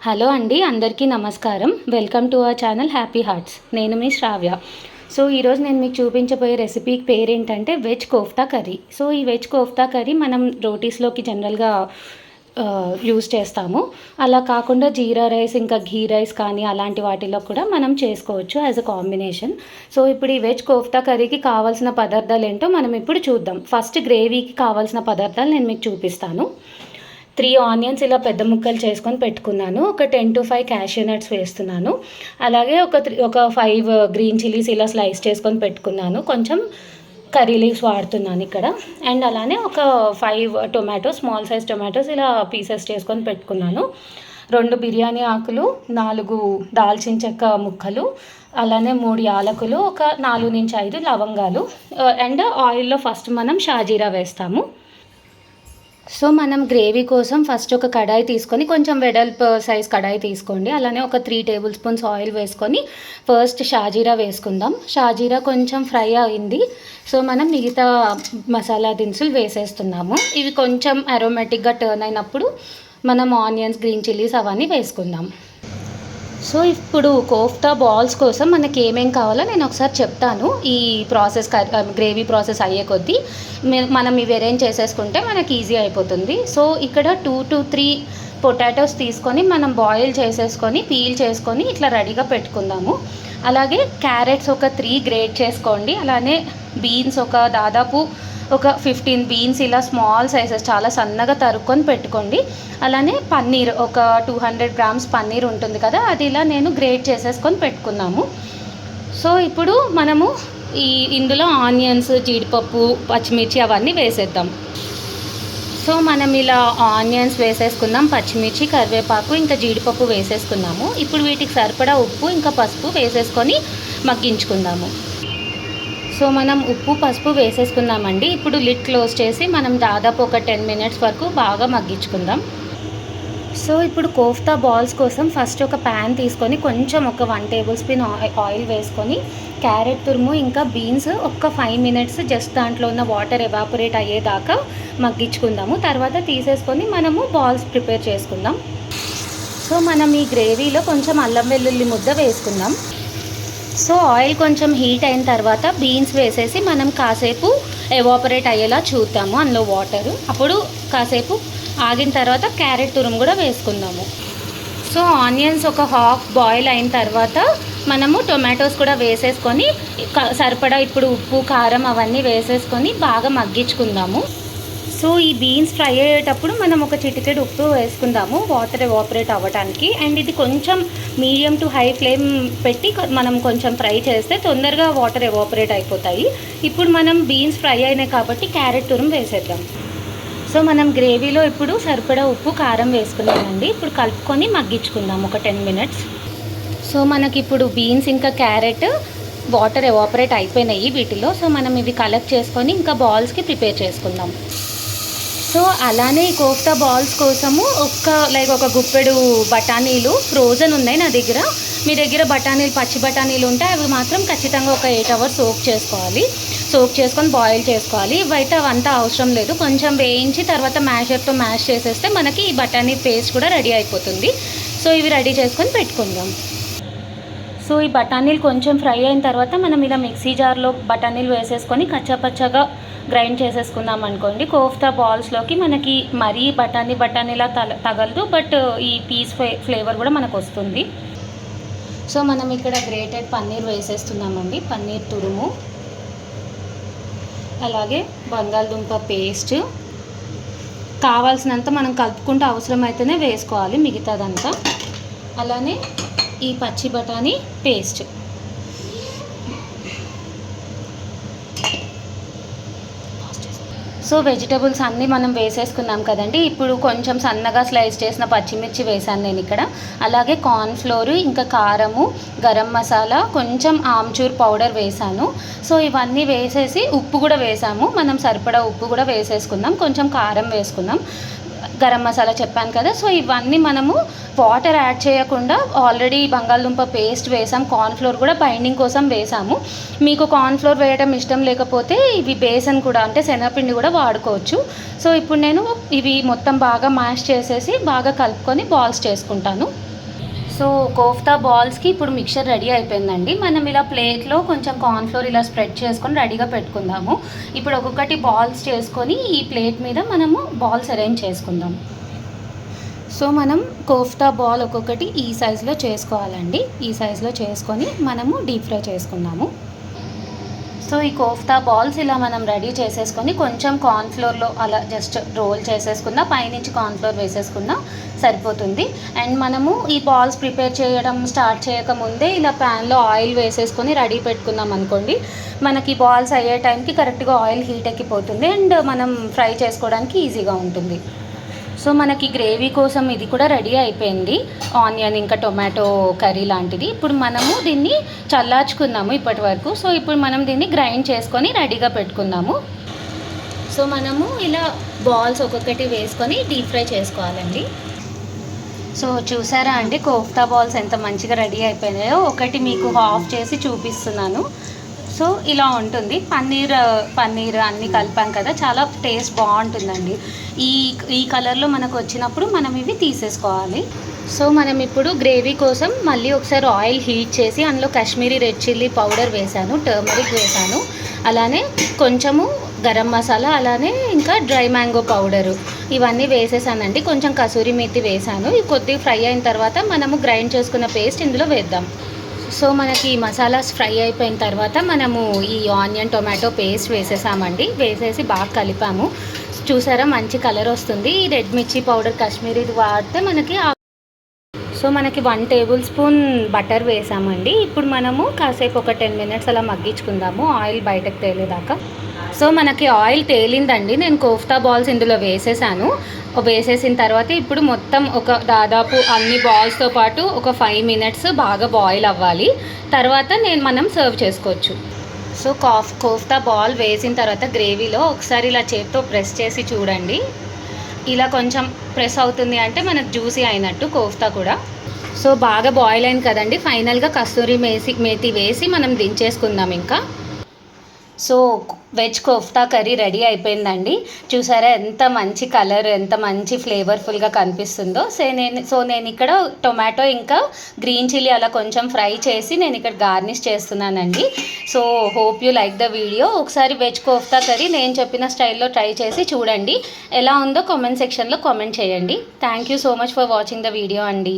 Hello అండి, అందరికీ నమస్కారం. Welcome to our channel happy hearts. నేను మీ శ్రావ్య. సో ఈరోజు నేను మీకు చూపించబోయే రెసిపీ పేరేంటంటే వెజ్ కోఫ్తా కర్రీ. సో ఈ వెజ్ కోఫ్తా కర్రీ మనం రోటీస్లోకి జనరల్గా యూస్ చేస్తాము. అలా కాకుండా జీరా రైస్ ఇంకా ఘీ రైస్ కానీ అలాంటి వాటిలో కూడా మనం చేసుకోవచ్చు యాజ్ అ కాంబినేషన్. సో ఇప్పుడు ఈ వెజ్ కోఫ్తా కర్రీకి కావాల్సిన పదార్థాలు ఏంటో మనం ఇప్పుడు చూద్దాం. ఫస్ట్ గ్రేవీకి కావాల్సిన పదార్థాలు నేను మీకు చూపిస్తాను. 3 ఆనియన్స్ ఇలా పెద్ద ముక్కలు చేసుకొని పెట్టుకున్నాను. ఒక 10 to 5 క్యాష్యూ నట్స్ వేస్తున్నాను. అలాగే ఒక 5 గ్రీన్ చిల్లీస్ ఇలా స్లైస్ చేసుకొని పెట్టుకున్నాను. కొంచెం కర్రీ లీవ్స్ వాడుతున్నాను ఇక్కడ. అండ్ అలానే ఒక 5 టొమాటోస్, స్మాల్ సైజ్ టొమాటోస్ ఇలా పీసెస్ చేసుకొని పెట్టుకున్నాను. 2 బిర్యానీ ఆకులు, 4 దాల్చిన చెక్క ముక్కలు, అలానే 3 యాలకులు, ఒక 4 నుంచి 5 లవంగాలు. అండ్ ఆయిల్లో ఫస్ట్ మనం షాజీరా వేస్తాము. సో మనం గ్రేవీ కోసం ఫస్ట్ ఒక కడాయి తీసుకొని, కొంచెం వెడల్పు సైజ్ కడాయి తీసుకోండి. అలానే ఒక 3 టేబుల్ స్పూన్స్ ఆయిల్ వేసుకొని ఫస్ట్ షాజీరా వేసుకుందాం. షాజీరా కొంచెం ఫ్రై అయింది. సో మనం మిగతా మసాలా దినుసులు వేసేస్తున్నాము. ఇవి కొంచెం అరోమాటిక్గా టర్న్ అయినప్పుడు మనం ఆనియన్స్, గ్రీన్ చిల్లీస్ అవన్నీ వేసుకుందాం. సో ఇప్పుడు కోఫ్తా బాల్స్ కోసం మనకి ఏమేం కావాలో నేను ఒకసారి చెప్తాను. ఈ ప్రాసెస్ గ్రేవీ ప్రాసెస్ అయ్యే కొద్దీ మనం ఇవి అరేంజ్ చేసేసుకుంటే మనకి ఈజీ అయిపోతుంది. సో ఇక్కడ 2 to 3 పొటాటోస్ తీసుకొని మనం బాయిల్ చేసేసుకొని పీల్ చేసుకొని ఇట్లా రెడీగా పెట్టుకుందాము. అలాగే క్యారెట్స్ ఒక 3 గ్రేట్ చేసుకోండి. అలానే బీన్స్ దాదాపు ఒక 15 బీన్స్ ఇలా స్మాల్ సైజెస్ చాలా సన్నగా తరుక్కొని పెట్టుకోండి. అలానే పన్నీర్ ఒక 200 గ్రామ్స్ పన్నీర్ ఉంటుంది కదా, అది ఇలా నేను గ్రేట్ చేసేసుకొని పెట్టుకున్నాము. సో ఇప్పుడు మనము ఇందులో ఆనియన్స్, జీడిపప్పు, పచ్చిమిర్చి అవన్నీ వేసేద్దాం. సో మనం ఇలా ఆనియన్స్ వేసేసుకుందాం, పచ్చిమిర్చి, కరివేపాకు ఇంకా జీడిపప్పు వేసేసుకున్నాము. ఇప్పుడు వీటికి సరిపడా ఉప్పు ఇంకా పసుపు వేసేసుకొని మగ్గించుకుందాము. సో మనం ఉప్పు, పసుపు వేసేసుకున్నామండి. ఇప్పుడు లిడ్ క్లోజ్ చేసి మనం దాదాపు ఒక 10 మినిట్స్ వరకు బాగా మగ్గించుకుందాం. సో ఇప్పుడు కోఫ్తా బాల్స్ కోసం ఫస్ట్ ఒక ప్యాన్ తీసుకొని కొంచెం ఒక 1 టేబుల్ స్పూన్ ఆయిల్ వేసుకొని క్యారెట్ తురుము ఇంకా బీన్స్ ఒక 5 మినిట్స్ జస్ట్ దాంట్లో ఉన్న వాటర్ ఎవాపరేట్ అయ్యేదాకా మగ్గించుకుందాము. తర్వాత తీసేసుకొని మనము బాల్స్ ప్రిపేర్ చేసుకుందాం. సో మనం ఈ గ్రేవీలో కొంచెం అల్లం వెల్లుల్లి ముద్ద వేసుకుందాం. సో ఆయిల్ కొంచెం హీట్ అయిన తర్వాత బీన్స్ వేసేసి మనం కాసేపు ఎవాపరేట్ అయ్యేలా చూద్దాము అందులో వాటరు. అప్పుడు కాసేపు ఆగిన తర్వాత క్యారెట్ తురుము కూడా వేసుకుందాము. సో ఆనియన్స్ ఒక హాఫ్ బాయిల్ అయిన తర్వాత మనము టొమాటోస్ కూడా వేసేసుకొని సరిపడా ఇప్పుడు ఉప్పు, కారం అవన్నీ వేసేసుకొని బాగా మగ్గించుకుందాము. సో ఈ బీన్స్ ఫ్రై అయ్యేటప్పుడు మనం ఒక చిటికెడు ఉప్పు వేసుకుందాము వాటర్ ఎవాపరేట్ అవ్వడానికి. అండ్ ఇది కొంచెం మీడియం టు హై ఫ్లేమ్ పెట్టి మనం కొంచెం ఫ్రై చేస్తే తొందరగా వాటర్ ఎవాపరేట్ అయిపోతాయి. ఇప్పుడు మనం బీన్స్ ఫ్రై అయినాయి కాబట్టి క్యారెట్ తురుము వేసేద్దాం. సో మనం గ్రేవీలో ఇప్పుడు సరిపడా ఉప్పు, కారం వేసుకున్నామండి. ఇప్పుడు కలుపుకొని మగ్గించుకుందాం ఒక 10 మినిట్స్. సో మనకి ఇప్పుడు బీన్స్ ఇంకా క్యారెట్ వాటర్ ఎవాపరేట్ అయిపోయినాయి వీటిలో. సో మనం ఇవి కలెక్ట్ చేసుకొని ఇంకా బాల్స్కి ప్రిపేర్ చేసుకుందాం. సో అలానే ఈ కోఫ్తా బాల్స్ కోసము ఒక గుప్పెడు బఠానీలు ఫ్రోజన్ ఉన్నాయి నా దగ్గర. మీ దగ్గర బఠానీలు, పచ్చి బఠానీలు ఉంటే అవి మాత్రం ఖచ్చితంగా ఒక 8 hours సోక్ చేసుకోవాలి. సోక్ చేసుకొని బాయిల్ చేసుకోవాలి. ఇవైతే అవంతా అవసరం లేదు. కొంచెం వేయించి తర్వాత మ్యాషర్తో మ్యాష్ చేసేస్తే మనకి ఈ బఠానీ పేస్ట్ కూడా రెడీ అయిపోతుంది. సో ఇవి రెడీ చేసుకొని పెట్టుకుందాం. సో ఈ బఠానీలు కొంచెం ఫ్రై అయిన తర్వాత మనం ఇలా మిక్సీ జార్లో బఠానీలు వేసేసుకొని కచ్చాపచ్చగా గ్రైండ్ చేసేసుకుందాం అనుకోండి. కోఫ్తా బాల్స్లోకి మనకి మరీ బఠానీలా తగలదు, బట్ ఈ పీస్ ఫ్లేవర్ కూడా మనకు వస్తుంది. సో మనం ఇక్కడ గ్రేటెడ్ పన్నీర్ వేసేస్తున్నామండి. పన్నీర్ తురుము, అలాగే బంగాళదుంప పేస్ట్ కావాల్సినంత మనం కలుపుకుంటూ అవసరమైతేనే వేసుకోవాలి మిగతాదంతా. అలానే ఈ పచ్చి బఠానీ పేస్ట్. సో వెజిటబుల్స్ అన్నీ మనం వేసేసుకున్నాం కదండి. ఇప్పుడు కొంచెం సన్నగా స్లైస్ చేసిన పచ్చిమిర్చి వేసాను నేను ఇక్కడ. అలాగే కార్న్ఫ్లోర్, ఇంకా కారము, గరం మసాలా, కొంచెం ఆమ్చూర్ పౌడర్ వేసాను. సో ఇవన్నీ వేసేసి ఉప్పు కూడా వేసాము. మనం సరిపడా ఉప్పు కూడా వేసేసుకుందాం. కొంచెం కారం వేసుకుందాం. గరం మసాలా చెప్పాను కదా. సో ఇవన్నీ మనము వాటర్ యాడ్ చేయకుండా ఆల్రెడీ బంగాళదుంప పేస్ట్ వేసాం, కార్న్ఫ్లోర్ కూడా బైండింగ్ కోసం వేసాము. మీకు కార్న్ఫ్లోర్ వేయడం ఇష్టం లేకపోతే ఇవి బేసన్ కూడా అంటే శనగపిండి కూడా వాడుకోవచ్చు. సో ఇప్పుడు నేను ఇవి మొత్తం బాగా మ్యాష్ చేసేసి బాగా కలుపుకొని బాల్స్ చేసుకుంటాను. సో కోఫ్తా బాల్స్కి ఇప్పుడు మిక్చర్ రెడీ అయిపోయిందండి. మనం ఇలా ప్లేట్లో కొంచెం కార్న్ఫ్లోర్ ఇలా స్ప్రెడ్ చేసుకొని రెడీగా పెట్టుకుందాము. ఇప్పుడు ఒక్కొక్కటి బాల్స్ చేసుకొని ఈ ప్లేట్ మీద మనము బాల్స్ అరేంజ్ చేసుకుందాం. సో మనం కోఫ్తా బాల్ ఒక్కొక్కటి ఈ సైజులో చేసుకోవాలండి. ఈ సైజులో చేసుకొని మనము డీప్ ఫ్రై చేసుకుందాము. సో ఈ కోఫ్తా బాల్స్ ఇలా మనం రెడీ చేసేసుకొని కొంచెం కార్న్ఫ్లోర్లో అలా జస్ట్ రోల్ చేసేసుకున్నా, పైనుంచి కార్న్ఫ్లోర్ వేసేసుకున్నా సరిపోతుంది. అండ్ మనము ఈ బాల్స్ ప్రిపేర్ చేయడం స్టార్ట్ చేయకముందే ఇలా ప్యాన్లో ఆయిల్ వేసేసుకొని రెడీ పెట్టుకున్నాం అనుకోండి, మనకి బాల్స్ అయ్యే టైంకి కరెక్ట్గా ఆయిల్ హీట్ ఎక్కిపోతుంది అండ్ మనం ఫ్రై చేసుకోవడానికి ఈజీగా ఉంటుంది. సో మనకి గ్రేవీ కోసం ఇది కూడా రెడీ అయిపోయింది, ఆనియన్ ఇంకా టొమాటో కర్రీ లాంటిది. ఇప్పుడు మనము దీన్ని చల్లార్చుకుందాము ఇప్పటి వరకు. సో ఇప్పుడు మనం దీన్ని గ్రైండ్ చేసుకొని రెడీగా పెట్టుకుందాము. సో మనము ఇలా బాల్స్ ఒక్కొక్కటి వేసుకొని డీప్ ఫ్రై చేసుకోవాలండి. సో చూసారా అండి కోఫ్తా బాల్స్ ఎంత మంచిగా రెడీ అయిపోయినాయో. ఒకటి మీకు హాఫ్ చేసి చూపిస్తున్నాను. సో ఇలా ఉంటుంది. పన్నీర్ అన్నీ కలిపాం కదా, చాలా టేస్ట్ బాగుంటుందండి. ఈ కలర్లో మనకు వచ్చినప్పుడు మనం ఇవి తీసేసుకోవాలి. సో మనం ఇప్పుడు గ్రేవీ కోసం మళ్ళీ ఒకసారి ఆయిల్ హీట్ చేసి అందులో కాశ్మీరీ రెడ్ చిల్లీ పౌడర్ వేసాను, టర్మరిక్ వేసాను, అలానే కొంచెము గరం మసాలా, అలానే ఇంకా డ్రై మ్యాంగో పౌడరు ఇవన్నీ వేసేసానండి. కొంచెం కసూరి మేతి వేసాను. ఇది కొద్దిగా ఫ్రై అయిన తర్వాత మనము గ్రైండ్ చేసుకున్న పేస్ట్ ఇందులో వేద్దాం. సో మనకి మసాలాస్ ఫ్రై అయిపోయిన తర్వాత మనము ఈ ఆనియన్ టొమాటో పేస్ట్ వేసేసామండి. వేసేసి బాగా కలిపాము. చూసారా మంచి కలర్ వస్తుంది. ఈ రెడ్ మిర్చి పౌడర్ కాశ్మీరీది వాడితే మనకి సో మనకి 1 టేబుల్ స్పూన్ బటర్ వేసామండి. ఇప్పుడు మనము కాసేపు ఒక 10 మినిట్స్ అలా మగ్గించుకుందాము, ఆయిల్ బయటకు తేలేదాకా. సో మనకి ఆయిల్ తేలిందండి. నేను కోఫ్తా బాల్స్ ఇందులో వేసేసిన తర్వాత ఇప్పుడు మొత్తం ఒక దాదాపు అన్ని బాల్స్తో పాటు ఒక 5 మినిట్స్ బాగా బాయిల్ అవ్వాలి. తర్వాత మనం సర్వ్ చేసుకోవచ్చు. సో కోఫ్తా బాల్ వేసిన తర్వాత గ్రేవీలో ఒకసారి ఇలా చేత్తో ప్రెస్ చేసి చూడండి. ఇలా కొంచెం ప్రెస్ అవుతుంది అంటే మనకు జ్యూసీ అయినట్టు కోఫ్తా కూడా. సో బాగా బాయిల్ అయింది కదండి. ఫైనల్గా కస్తూరి మేతి వేసి మనం దించేసుకుందాం ఇంకా. So veg kofta curry ready అయిపోయిందండి. చూసారా ఎంత మంచి కలర్, ఎంత మంచి ఫ్లేవర్ఫుల్గా కనిపిస్తుందో. నేను ఇక్కడ టొమాటో ఇంకా గ్రీన్ చిల్లీ అలా కొంచెం ఫ్రై చేసి నేను ఇక్కడ గార్నిష్ చేస్తున్నానండి. So hope you like the video. ఒకసారి వెజ్ కోఫ్తా కర్రీ నేను చెప్పిన స్టైల్లో ట్రై చేసి చూడండి. ఎలా ఉందో కామెంట్ సెక్షన్లో కామెంట్ చేయండి. Thank you so much for watching the video అండి.